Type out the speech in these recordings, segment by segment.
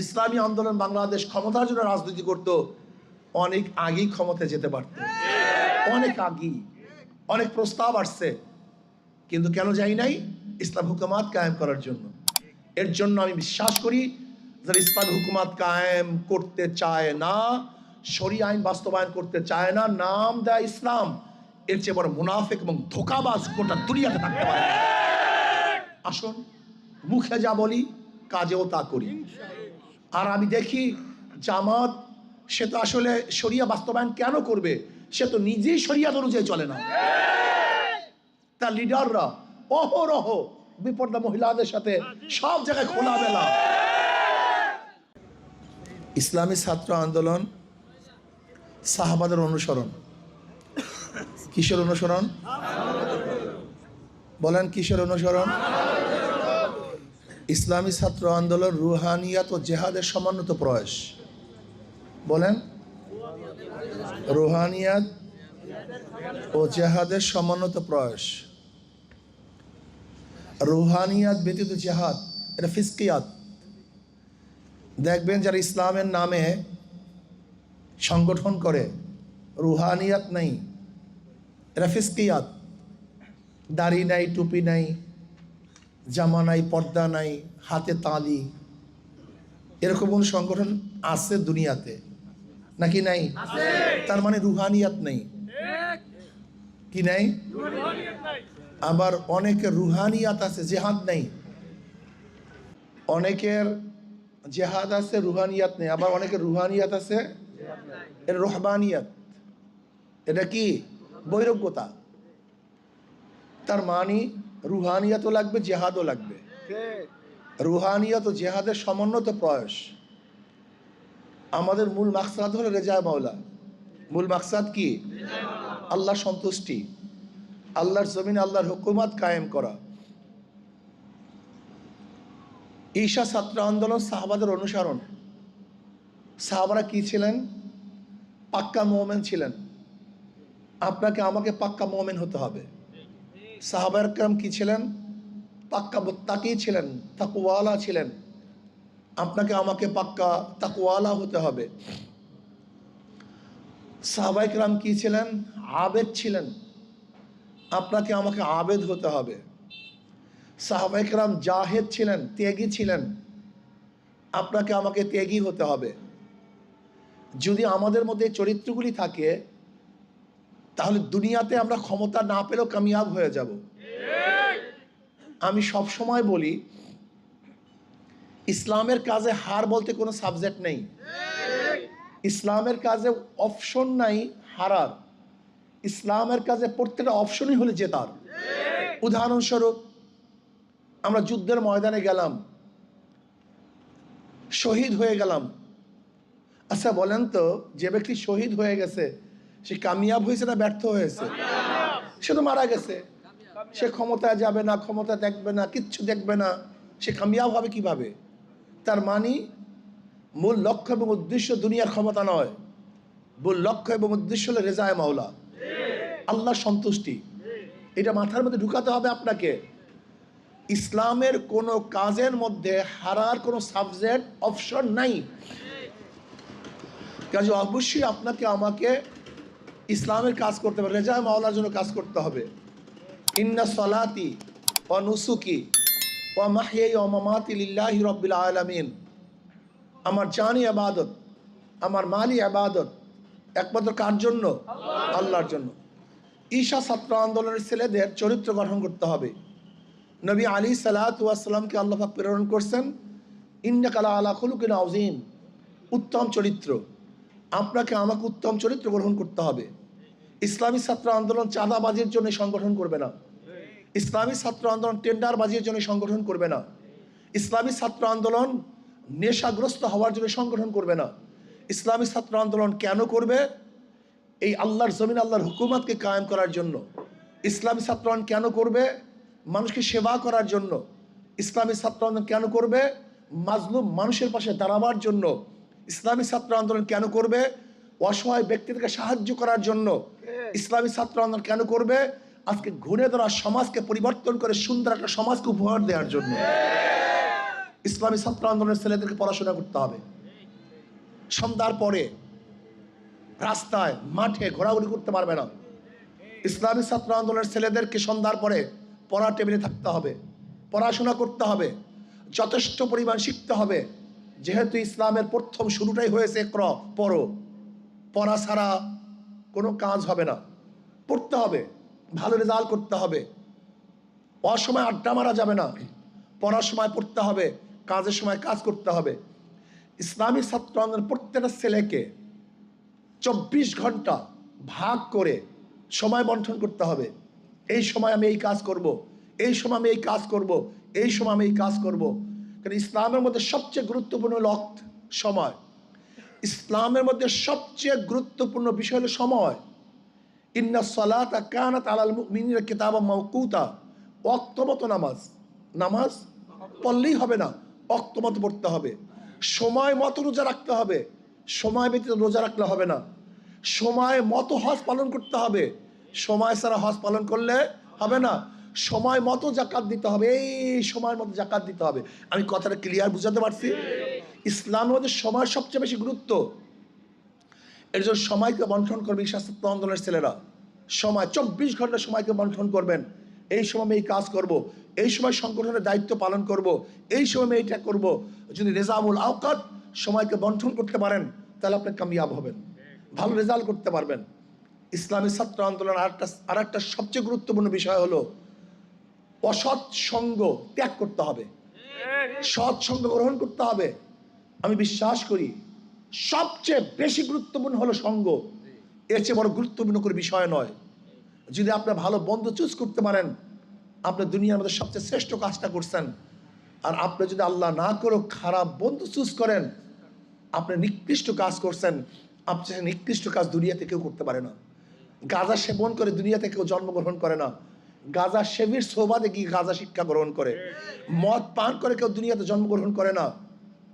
ইসলামী আন্দোলন বাংলাদেশ ক্ষমতার জন্য রাজনীতি করত, অনেক আগেই ক্ষমতায় যেতে পারত, অনেক আগেই। অনেক প্রস্তাব আসছে, কিন্তু কেন যাই নাই? ইসলাম হুকুমাত কায়েম করার জন্য। এর জন্য আমি বিশ্বাস করি, যারা ইসলাম হুকুমাত কায়েম করতে চায় না, শরিয়া আইন বাস্তবায়ন করতে চায় না, নাম দেয় ইসলাম, এর চেয়ে বড় মুনাফিক এবং ধোঁকাবাজ গোটা দুনিয়াতে থাকতে পারে না। আসুন, মুখে যা বলি কাজেও তা করি। আর আমি দেখি জামাত, সে তো আসলে শরিয়া বাস্তবায়ন কেন করবে? সে তো নিজেই শরিয়াত অনুযায়ী চলে না। তার লিডাররা অহরহ বিপর্দা মহিলাদের সাথে সব জায়গায় খোলামেলা। ইসলামী ছাত্র আন্দোলন সাহাবাদের অনুসরণ। কিসের অনুসরণ? বলেন কিসের অনুসরণ? ইসলামী ছাত্র আন্দোলন রুহানিয়াত ও জেহাদের সমন্বিত প্রয়াস। বলেন, রুহানিয়াত ও জেহাদের সমন্বিত প্রয়াস। রুহানিয়াত ব্যতীত জেহাদ এটা ফিসকিয়াত। দেখবেন যারা ইসলামের নামে সংগঠন করে, রুহানিয়াত নাই, এটা ফিসকিয়াত। দাড়ি নাই, টুপি নাই, জামা নাই, পর্দা নাই, হাতে তালি, এরকম কোন সংগঠন আছে দুনিয়াতে নাকি নাই? তার মানে রুহানিয়াত নেই। কি নাই? আবার অনেকের রুহানিয়াত আছে, জেহাদ নেই। অনেকের জেহাদ আছে, রুহানিয়াত নেই। আবার অনেকের রুহানিয়াত আছে, এর রহবানিয়াত। এটা কি? বৈরাগ্যতা। তার মানে রুহানিয়াতও লাগবে, জেহাদও লাগবে। রুহানিয়াত ও জেহাদের সমন্বিত প্রয়াস। আমাদের মূল মাকসাদ হলো রেজা মাওলা। মূল মাকসাদ কি? আল্লাহর সন্তুষ্টি, আল্লাহর জমিনে আল্লাহর হুকুমাত কায়েম করা। ঈশা ছাত্র আন্দোলন সাহাবাদের অনুসরণ। সাহাবারা কি ছিলেন? পাক্কা মুমিন ছিলেন। আপনাকে আমাকে পাক্কা মুমিন হতে হবে। সাহাবায়ে কেরাম কি ছিলেন? পাক্কা মুত্তাকি ছিলেন, তাকওয়ালা ছিলেন। আপনাকে আমাকে পাক্কা তাকওয়ালা হতে হবে। সাহাবায়ে কেরাম কি ছিলেন? আবেদ ছিলেন। আপনাকে আমাকে আবেদ হতে হবে। সাহাবায়ে কেরাম জাহেদ ছিলেন, ত্যাগী ছিলেন। আপনাকে আমাকে ত্যাগী হতে হবে। যদি আমাদের মধ্যে চরিত্রগুলি থাকে, তাহলে দুনিয়াতে আমরা ক্ষমতা না পেলেও কামিয়াব হয়ে যাব। আমি সব সময় বলি, ইসলামের কাজে হার বলতে কোনো সাবজেক্ট নেই। ইসলামের কাজে অপশন নাই হারার। ইসলামের কাজে প্রত্যেকটা অপশনই হলে জেতার। উদাহরণস্বরূপ, আমরা যুদ্ধের ময়দানে গেলাম, শহীদ হয়ে গেলাম। আচ্ছা বলেন তো, যে ব্যক্তি শহীদ হয়ে গেছে সে কামিয়াব হয়েছে না ব্যর্থ হয়েছে? সে তো মারা গেছে। সে ক্ষমতায় যাবে না, ক্ষমতা দেখবে না, কিচ্ছু দেখবে না, সে কামিয়াব হবে কিভাবে? তার মানে মূল লক্ষ্য এবং উদ্দেশ্য দুনিয়ার ক্ষমতা নয়। মূল লক্ষ্য এবং উদ্দেশ্য হলো রেজায়ে মাওলা, আল্লাহর সন্তুষ্টি। এটা মাথার মধ্যে ঢুকাতে হবে আপনাকে। ইসলামের কোনো কাজের মধ্যে হারার কোনো সাবজেক্ট অপশন নাই। কাজে অবশ্যই আপনাকে আমাকে ইসলামের কাজ করতে হবে, রেজায়ে মাওলার জন্য কাজ করতে হবে। ইন্না সলাতি ওয়া নুসুকি ওয়া মাহইয়াই ওয়া মামাতি লিল্লাহি রাব্বিল আলামিন। আমার জানি ইবাদত, আমার মালি ইবাদত একমাত্র কার জন্য? আল্লাহর জন্য। ঈশা ছাত্র আন্দোলনের ছেলেদের চরিত্র গঠন করতে হবে। নবী আলী সাল্লাল্লাহু আলাইহি ওয়াসাল্লামকে আল্লাহ পাক প্রেরণ করছেন, ইন্নাকা লাআলা খুলুকিন আযীম, উত্তম চরিত্র। আপনাকে আমাকে উত্তম চরিত্র গ্রহণ করতে হবে। ইসলামী ছাত্র আন্দোলন চাঁদাবাজির জন্য সংগঠন করবে না। ইসলামী ছাত্র আন্দোলন টেন্ডারবাজির জন্য সংগঠন করবে না। ইসলামী ছাত্র আন্দোলন নেশাগ্রস্ত হওয়ার জন্য সংগঠন করবে না। ইসলামী ছাত্র আন্দোলন কেন করবে? এই আল্লাহর জমিন আল্লাহর হুকুমতকে কায়েম করার জন্য। ইসলামী ছাত্র আন্দোলন কেন করবে? মানুষকে সেবা করার জন্য। ইসলামী ছাত্র আন্দোলন কেন করবে? মাজলুম মানুষের পাশে দাঁড়াবার জন্য। ইসলামী ছাত্র আন্দোলন কেন করবে? অসহায় ব্যক্তিদেরকে সাহায্য করার জন্য। ইসলামী ছাত্র আন্দোলন কেন করবে? আজকে ঘুরে ধরা সমাজকে পরিবর্তন করে সুন্দর একটা সমাজকে উপহার দেওয়ার জন্য। ইসলামী ছাত্র আন্দোলনের ছেলেদেরকে পড়াশোনা করতে হবে। সন্ধ্যার পরে রাস্তায় মাঠে ঘোরাঘুরি করতে পারবে না। ইসলামী ছাত্র আন্দোলনের ছেলেদেরকে সন্ধ্যার পরে পড়ার টেবিলে থাকতে হবে, পড়াশোনা করতে হবে, যথেষ্ট পরিমাণ শিখতে হবে। যেহেতু ইসলামের প্রথম শুরুটাই হয়েছে ইকরা, পড়ো। পড়া ছাড়া কোনো কাজ হবে না, পড়তে হবে, ভালো রেজাল্ট করতে হবে। অসময় আড্ডা মারা যাবে না, পড়ার সময় পড়তে হবে, কাজের সময় কাজ করতে হবে। ইসলামী ছাত্র আন্দোলনের প্রত্যেকটা ছেলেকে 24 ঘন্টা ভাগ করে সময় বন্টন করতে হবে। এই সময় আমি এই কাজ করব, এই সময় আমি এই কাজ করব, এই সময় আমি এই কাজ করব। কারণ ইসলামের মধ্যে সবচেয়ে গুরুত্বপূর্ণ হলো সময়। ইসলামের মধ্যে সবচেয়ে গুরুত্বপূর্ণ বিষয় হলো সময়। ইন্না সালাতা কানাত আলাল মুমিনিনা কিতাবাম মাওকুতা। ওয়াক্তমতো নামাজ পড়লেই হবে না, ওয়াক্তমতো পড়তে হবে। সময় মতো রোজা রাখতে হবে, সময় ব্যতীত রোজা রাখলে হবে না। সময় মতো হজ পালন করতে হবে, সময় ছাড়া হজ পালন করলে হবে না। সময় মতো জাকাত দিতে হবে, এই সময়ের মতো জাকাত দিতে হবে। আমি কথাটা ক্লিয়ার বুঝাতে পারছি? ইসলামের মধ্যে সময় সবচেয়ে বেশি গুরুত্ব। এর জন্য সময়কে বন্টন করবে ছাত্র আন্দোলনের ছেলেরা। সময় 24 ঘন্টা সময়কে বন্টন করবেন। এই সময় আমি এই কাজ করব, এই সময় সংগঠনের দায়িত্ব পালন করব, এই সময় আমি এইটা করব। যদি নিজামুল আওকাত সময়কে বন্টন করতে পারেন তাহলে আপনি কামিয়াব হবেন, ভালো রেজাল্ট করতে পারবেন। ইসলামী ছাত্র আন্দোলন আর একটা সবচেয়ে গুরুত্বপূর্ণ বিষয় হলো অসৎ সঙ্গ ত্যাগ করতে হবে, সৎ সঙ্গ গ্রহণ করতে হবে। আমি বিশ্বাস করি সবচেয়ে বেশি গুরুত্বপূর্ণ হলো সঙ্গ, এর চেয়ে বড় গুরুত্বপূর্ণ করে বিষয় নয়। যদি আপনি ভালো বন্ধু চুজ করতে পারেন, আপনি দুনিয়ার মধ্যে সবচেয়ে শ্রেষ্ঠ কাজটা করছেন। আর আপনি যদি আল্লাহ না করে খারাপ বন্ধু চুজ করেন, আপনি নিকৃষ্ট কাজ করছেন। আপনি নিকৃষ্ট কাজ দুনিয়াতে কেউ করতে পারে না। গাঁজা সেবন করে দুনিয়াতে কেউ জন্মগ্রহণ করে না, গাঁজা সেবীর সোবাদে গিয়ে গাঁজা শিক্ষা গ্রহণ করে। মদ পান করে কেউ দুনিয়াতে জন্মগ্রহণ করে না,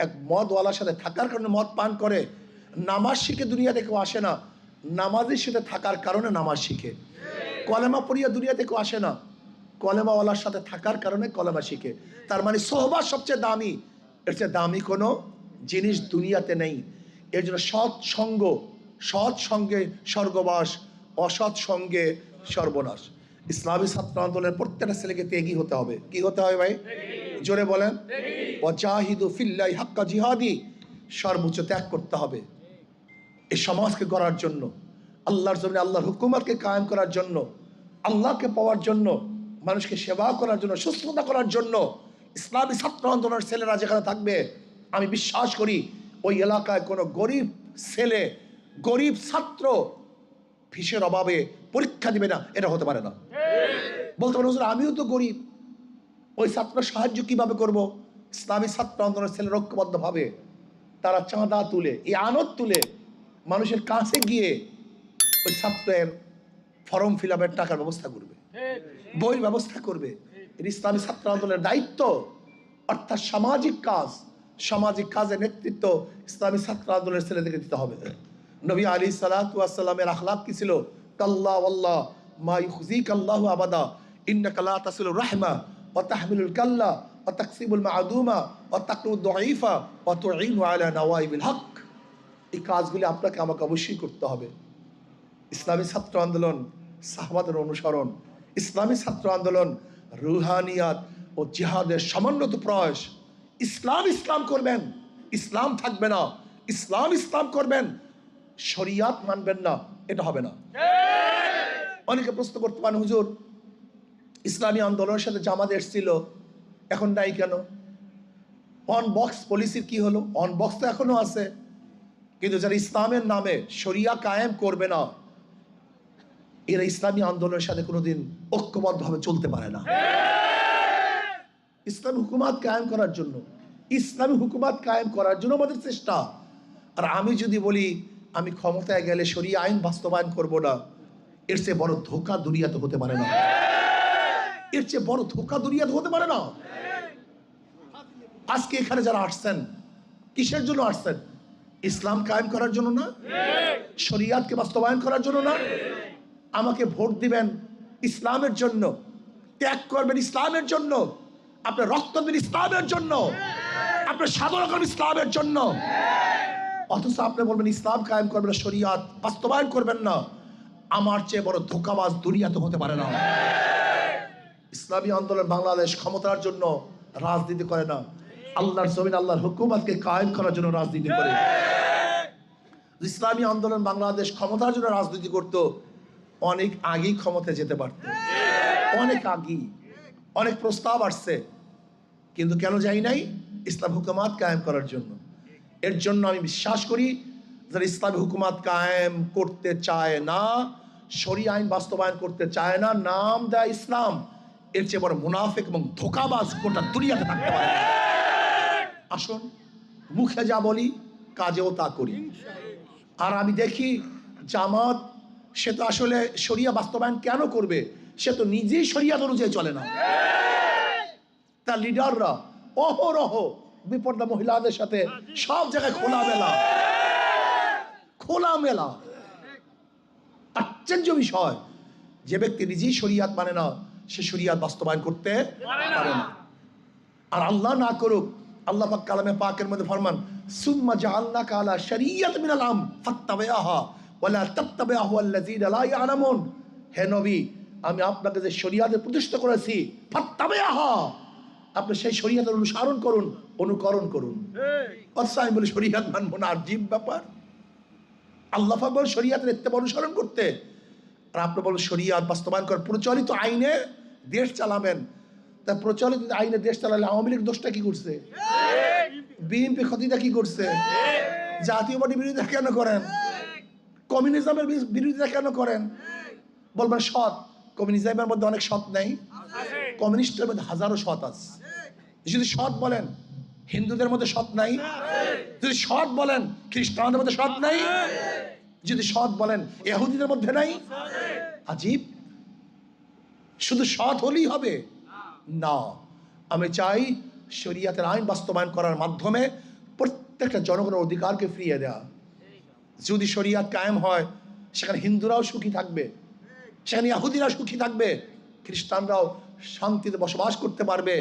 এক মদওয়ালার সাথে থাকার কারণে মদ পান করে। নামাজ শিখে দুনিয়াতে কেউ আসে না, নামাজের সাথে থাকার কারণে নামাজ শিখে। কলেমা পড়িয়া দুনিয়াতে কেউ আসে না, কলেমাওয়ালার সাথে থাকার কারণে কলেমা শিখে। তার মানে সোহবাত সবচেয়ে দামি, এর চেয়ে দামি কোনো জিনিস দুনিয়াতে নেই। এর জন্য সৎ সঙ্গে স্বর্গবাস, অসৎ সঙ্গে সর্বনাশ। ইসলামী ছাত্র আন্দোলনের প্রত্যেকটা ছেলেকে ত্যাগী হতে হবে। কি হতে হবে ভাই? জোরে বলেন। ওয়াজাহিদু ফিল্লাহি হাক্কা জিহাদি, সর্বোচ্চ ত্যাগ করতে হবে এই সমাজকে গড়ার জন্য, আল্লাহর জমিনে আল্লাহর হুকুমতকে কায়েম করার জন্য, আল্লাহকে পাওয়ার জন্য, মানুষকে সেবা করার জন্য, সুস্থতা করার জন্য। ইসলামী ছাত্র আন্দোলনের ছেলেরা যেখানে থাকবে, আমি বিশ্বাস করি ওই এলাকায় কোনো গরিব ছেলে, গরিব ছাত্র ফিসের অভাবে পরীক্ষা দিবে না, এটা হতে পারে না। বলতে পারে হুজুর আমিও তো গরিব, ওই ছাত্র সাহায্য কিভাবে করব? ইসলামী ছাত্র আন্দোলনের ছেলে ঐক্যবদ্ধভাবে তারা চাঁদা তুলে, এই আনত তুলে মানুষের কাছে গিয়ে ওই ছাত্রের ফর্ম ফিল আপের টাকার ব্যবস্থা করবে, বইয়ের ব্যবস্থা করবে। এটা ইসলামী ছাত্র আন্দোলনের দায়িত্ব। অর্থাৎ সামাজিক কাজের নেতৃত্ব ইসলামী ছাত্র আন্দোলনের ছেলেদেরকে দিতে হবে। নবী আলী সালাতু ওয়াস সালামের আখলাক কি ছিল? কাল্লা ওয়াল্লাহ মা ইউখজিকা আল্লাহু আবাদা ইন্নাকা লা তাসিলুর রাহমা ওয়া তাহমিলুল কাল্লা ওয়া তাকসিবুল মা'দুমা ওয়া তাকরুদ দাঈফা ওয়া তুঈনু আলা নওয়াইবিল হক। এই কাজগুলি আপনাকে আমাকে অবশ্যই করতে হবে। ইসলামী ছাত্র আন্দোলন সাহাবাদের অনুসরণ, ইসলামী ছাত্র আন্দোলন রুহানিয়াত ও জিহাদের সমন্বিত প্রয়াস। ইসলাম করবেন, ইসলাম থাকবে না। ইসলাম করবেন, শরিয়াত মানবেন না, এটা হবে না। অনেকে প্রশ্ন করতে পারেন হুজুর ইসলামী আন্দোলনের সাথে জামাত এসেছিল, এখন নাই কেন? অন বক্স পলিসির কি হলো? অন বক্স তো এখনো আছে, কিন্তু যারা ইসলামের নামে শরিয়া কায়েম করবে না, এরা ইসলামী আন্দোলনের সাথে কোনোদিন ঐক্যবদ্ধভাবে চলতে পারে না। ইসলামী হুকুমাত কায়েম করার জন্য, আমাদের চেষ্টা। আর আমি যদি বলি আমি ক্ষমতায় গেলে শরিয়া আইন বাস্তবায়ন করব না, এর চেয়ে বড় ধোঁকা দুনিয়াতে হতে পারে না। আজকে এখানে যারা আসছেন, কিসের জন্য আসছেন? ইসলাম কায়েম করার জন্য না, শরিয়াতকে বাস্তবায়ন করার জন্য না। আমাকে ভোট দিবেন ইসলামের জন্য, ত্যাগ করবেন ইসলামের জন্য, আপনার রক্ত দেবেন ইসলামের জন্য। আপনি সাধনা করবেন ইসলামের জন্য, অথচ আপনি বলবেন ইসলাম কায়েম করবেন না, শরিয়াত বাস্তবায়ন করবেন না। আমার চেয়ে বড় ধোঁকাবাজ দুনিয়াতে হতে পারে না। ইসলামী আন্দোলন বাংলাদেশ ক্ষমতার জন্য রাজনীতি করে না, আল্লাহর জমিন আল্লাহর হুকুমতকে কায়েম করার জন্য রাজনীতি করে। ইসলামী আন্দোলন বাংলাদেশ ক্ষমতার জন্য রাজনীতি করত, অনেক আগেই ক্ষমতায় যেতে পারত, অনেক আগেই। অনেক প্রস্তাব আসছে, কিন্তু কেন যাই নাই? ইসলাম হুকুমাত কায়েম করার জন্য। এর জন্য আমি বিশ্বাস করি যারা ইসলামী হুকুমাত কায়েম করতে চায় না, শরিয়া আইন বাস্তবায়ন করতে চায় না, নাম দেয় ইসলাম, এর চেয়ে বড় মুনাফিক এবং ধোঁকাবাজ গোটা দুনিয়াতে থাকতে পারে। আসুন, মুখে যা বলি কাজেও তা করি। আর আমি দেখি জামাত, সে তো আসলে শরিয়া বাস্তবায়ন কেন করবে? সে তো নিজেই শরিয়াত অনুযায়ী চলে না। তার লিডাররা অহরহ বিপর্দা মহিলাদের সাথে সব জায়গায় খোলামেলা। আশ্চর্য বিষয়, যে ব্যক্তি নিজেই শরিয়াত মানে না, সে শরিয়াত বাস্তবায়ন করতে পারে না। আর আল্লাহ না করুক, আল্লাহ পাক কালামে পাকের মধ্যে ফরমান, সুম্মা জাআলনাকা আলা শারিয়াত মিনাল আম ফাত্তাবিআহা ওয়ালা তাত্তাবিআহু আল্লাযীনা লা ইয়ালামুন। হে নবী, আমি আপনাকে যে শরিয়াতে প্রতিষ্ঠা করেছি, ফাত্তাবিআহা, আপনি সেই শরিয়াতের অনুকরণ করুন। অথচ আমি বলি শরিয়াত মানবো না, আজীব ব্যাপার। আল্লাহ পাক বলেন শরিয়াতের ইত্তেবা অনুসরণ করতে, আর আপনি বলেন শরিয়াত বাস্তবায়ন করেন, প্রচলিত আইনে দেশ চালাবেন। তা প্রচলিত আইনে দেশ চালালে আওয়ামী লীগ দোষটা কি করছে? বিএনপি ক্ষতিটা কি করছে? জাতীয় পার্টি বিরোধিতা কেন করেন? কমিউনিজমের বিরোধিতা কেন করেন? বলবেন সৎ, কমিউনিজমের মধ্যে অনেক সৎ নেই, কমিউনিস্টের মধ্যে হাজারো সৎ আছে। যদি সৎ বলেন হিন্দুদের মধ্যে সৎ নাই, যদি সৎ বলেন খ্রিস্টানদের মধ্যে সৎ নাই, যদি সৎ বলেন ইহুদিদের মধ্যে নাই। আজীব, শুধু সৎ হলেই হবে না। আমি চাই শরিয়াতের আইন বাস্তবায়ন করার মাধ্যমে প্রত্যেকটা জনগণের অধিকারকে ফিরিয়ে দেওয়া। যদি শরিয়াত কায়েম হয়, সেখানে হিন্দুরাও সুখী থাকবে, সেখানে ইহুদিরাও সুখী থাকবে, খ্রিস্টানরাও শান্তিতে বসবাস করতে পারবে,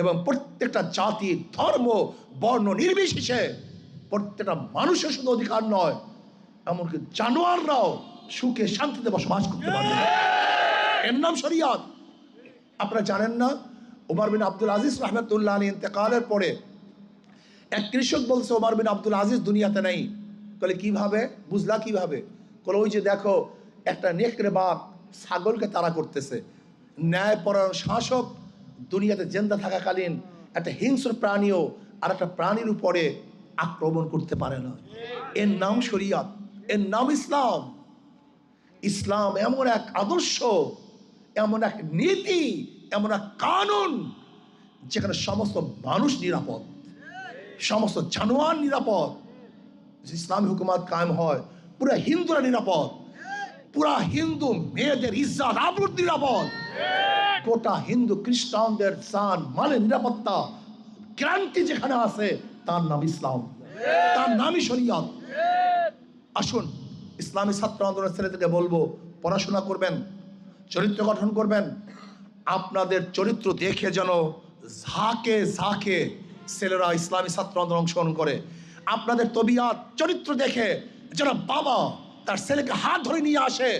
এবং প্রত্যেকটা জাতি, ধর্ম, বর্ণ নির্বিশেষে প্রত্যেকটা মানুষের শুধু অধিকার নয়, এমনকি জানোয়াররাও সুখে শান্তিতে বসবাস করতে পারবে। এর নাম শরিয়াত। আপনারা জানেন না, ওমর বিন আব্দুল আজিজ রাহমাতুল্লাহ আলাইহি ইন্তেকালের পরে এক কৃষক বলছে ওমর বিন আব্দুল আজিজ দুনিয়াতে নেই। বলে কিভাবে বুঝলা? কিভাবে? বলে ওই যে দেখো, একটা নেকড়ে বাঘ ছাগলকে তাড়া করতেছে। ন্যায়পরায়ণ শাসক দুনিয়াতে জিন্দা থাকাকালীন একটা হিংস্র প্রাণীও আর একটা প্রাণীর উপরে আক্রমণ করতে পারে না। এর নাম শরিয়াত, এর নাম ইসলাম। ইসলাম এমন এক আদর্শ, এমন এক নীতি, এমন এক কানুন, যেখানে সমস্ত মানুষ নিরাপদ, সমস্ত জানোয়ার নিরাপদ। ইসলামী হুকুমাত কায়েম হয়, পুরা হিন্দুরা নিরাপদ, পুরা হিন্দু মেয়েদের ইজ্জত আবরুত নিরাপদ, গোটা হিন্দু খ্রিস্টানদের জান মালের নিরাপত্তা গ্যারান্টি যেখানে আছে, তার নাম ইসলাম, তার নামই শরিয়াত। আসুন, ইসলামী ছাত্র আন্দোলনের ছেলেদেরকে বলবো, পড়াশোনা করবেন, চরিত্র গঠন করবেন। আপনাদের চরিত্র দেখে যেন ঝাঁকে ঝাঁকে ছেলেরা ইসলামী ছাত্র আন্দোলন অংশগ্রহণ করে। আপনাদের তবিয়াত, চরিত্র দেখে যেন বাবা তার ছেলেকে হাত ধরে নিয়ে আসে,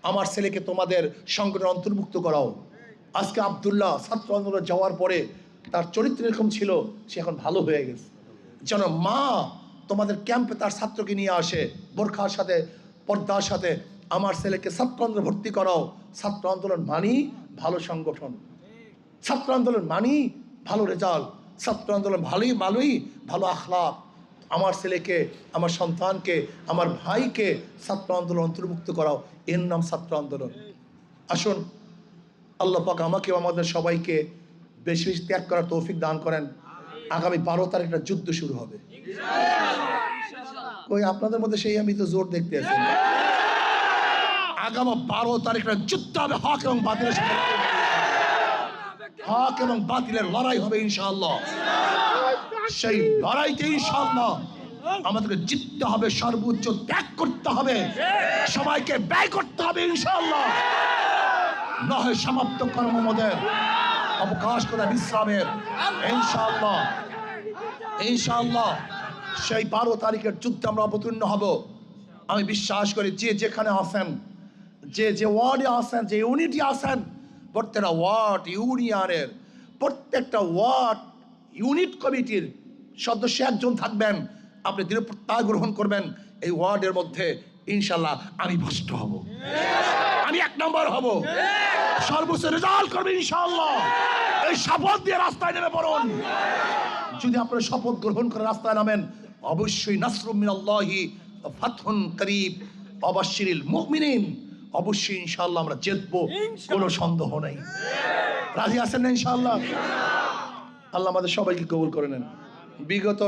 আমার ছেলেকে তোমাদের সংগঠনে অন্তর্ভুক্ত করাও। আজকে আব্দুল্লাহ ছাত্র আন্দোলন যাওয়ার পরে তার চরিত্র এরকম ছিল, সে এখন ভালো হয়ে গেছে। যেন মা তোমাদের ক্যাম্পে তার ছাত্রকে নিয়ে আসে বোরখার সাথে, পর্দার সাথে, আমার ছেলেকে ছাত্র আন্দোলন ভর্তি করাও। ছাত্র আন্দোলন মানি ভালো সংগঠন, ছাত্র আন্দোলন মানি ভালো রেজাল্ট, ছাত্র আন্দোলন ভালোই ভালো আখলাক। আমার ছেলেকে, আমার সন্তানকে, আমার ভাইকে ছাত্র আন্দোলন অন্তর্ভুক্ত করাও, এর নাম ছাত্র আন্দোলন। আসুন, আল্লাহ পাক আমাকে আমাদের সবাইকে বেশি বেশি ত্যাগ করার তৌফিক দান করেন। আগামী 12 তারিখে যুদ্ধ শুরু হবে। ওই আপনাদের মধ্যে সেই আমি তো জোর দেখতে আছি। আগামী 12 তারিখে যুদ্ধ হবে, হক এবং বাতিলের সাথে, হক এবং বাতিলের লড়াই হবে ইনশাআল্লাহ। সেই লড়াইতে ইনশাআল্লাহ আমাদেরকে জিততে হবে, সর্বোচ্চ ত্যাগ করতে হবে, সবাইকে ব্যয় করতে হবে ইনশাআল্লাহ। নয় সমাপ্ত কর্মমদের অবকাশ করে বিশ্রামের ইনশাআল্লাহ। ইনশাআল্লাহ সেই 12 তারিখের যুদ্ধে আমরা অবতীর্ণ হব। আমি বিশ্বাস করি যে যেখানে আছেন, যে যে ওয়ার্ডে আছেন, যে ইউনিটি আছেন, প্রত্যেকটা ওয়ার্ড ইউনিয়নের প্রত্যেকটা ওয়ার্ড ইউনিট কমিটির সদস্য একজন থাকবেন। আপনি দৃঢ় প্রত্যয় গ্রহণ করবেন, এই ওয়ার্ডের মধ্যে ইনশাল্লাহ আমি ফার্স্ট হব, আমি 1 নম্বর হব, সর্বোচ্চ রেজাল্ট করবে ইনশাআল্লাহ। এই শপথ দিয়ে রাস্তায় নেমে পড়ুন। যদি আপনারা শপথ গ্রহণ করে রাস্তায় নামেন, অবশ্যই নাসরুম মিনাল্লাহি ওয়া ফাতহুন করিব ওয়া বাশশিরিল মুমিনিন, অবশ্যই ইনশাআল্লাহ আমরা জিতবো, কোনো সন্দেহ নেই। রাজি আছেন না ইনশাআল্লাহ? আল্লাহ আমাদের সবাইকে কবুল করে নেন। বিগত